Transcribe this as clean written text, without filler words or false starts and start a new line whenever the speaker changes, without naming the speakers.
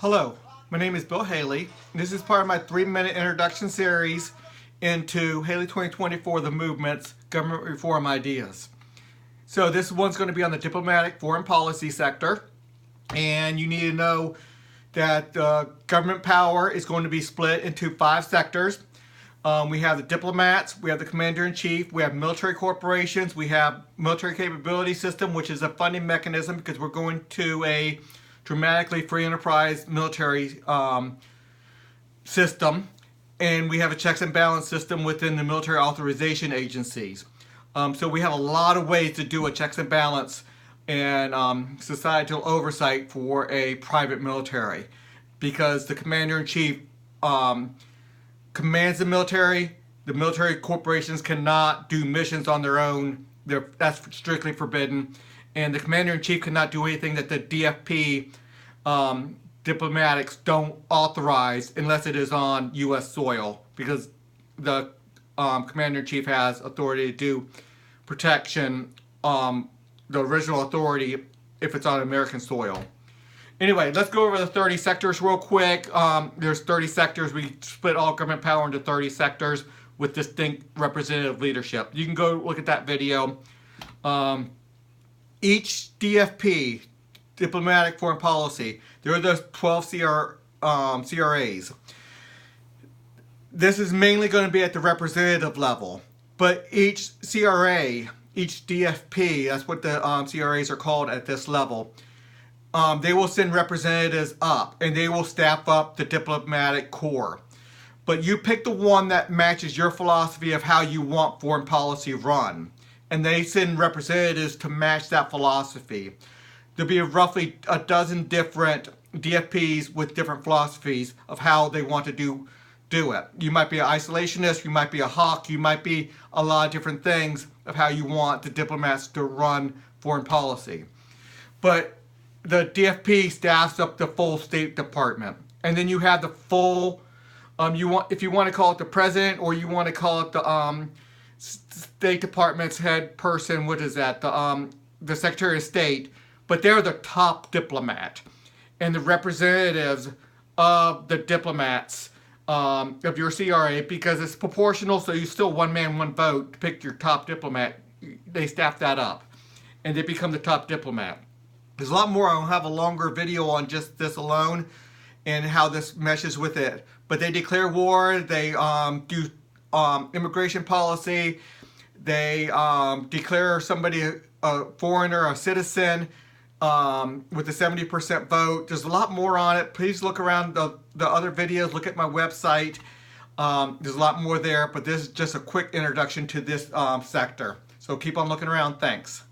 Hello, my name is Bill Haley. This is part of my 3-minute introduction series into Haley 2024, the movement's government reform ideas. So this one's going to be on the diplomatic foreign policy sector, and you need to know that government power is going to be split into 5 sectors. We have the diplomats, we have the commander-in-chief, we have military corporations, we have military capability system, which is a funding mechanism because we're going to a dramatically free enterprise military system, and we have a checks and balance system within the military authorization agencies. So we have a lot of ways to do a checks and balance and societal oversight for a private military, because the commander-in-chief commands the military corporations cannot do missions on their own. That's strictly forbidden. And the commander-in-chief cannot do anything that the DFP diplomatics don't authorize unless it is on U.S. soil, because the commander-in-chief has authority to do protection, the original authority, if it's on American soil. Anyway, let's go over the 30 sectors real quick. There's 30 sectors. We split all government power into 30 sectors with distinct representative leadership. You can go look at that video. Each DFP, diplomatic foreign policy, there are those 12 CRAs. This is mainly going to be at the representative level, but each CRA, each DFP, that's what the CRAs are called at this level, they will send representatives up, and they will staff up the diplomatic corps. But you pick the one that matches your philosophy of how you want foreign policy run, and they send representatives to match that philosophy. There'll be roughly a dozen different DFPs with different philosophies of how they want to do it. You might be an isolationist, you might be a hawk, you might be a lot of different things of how you want the diplomats to run foreign policy. But the DFP staffs up the full State Department, and then you have the full. If you want to call it the president, or you want to call it the State Department's head person. What is that? The Secretary of State. But they're the top diplomat, and the representatives of the diplomats of your CRA, because it's proportional. So you still one man, one vote to pick your top diplomat. They staff that up, and they become the top diplomat. There's a lot more. I'll have a longer video on just this alone and how this meshes with it. But they declare war, they do immigration policy, they declare somebody a foreigner, a citizen, with a 70% vote. There's a lot more on it. Please look around the other videos, look at my website. There's a lot more there, but this is just a quick introduction to this sector. So keep on looking around. Thanks.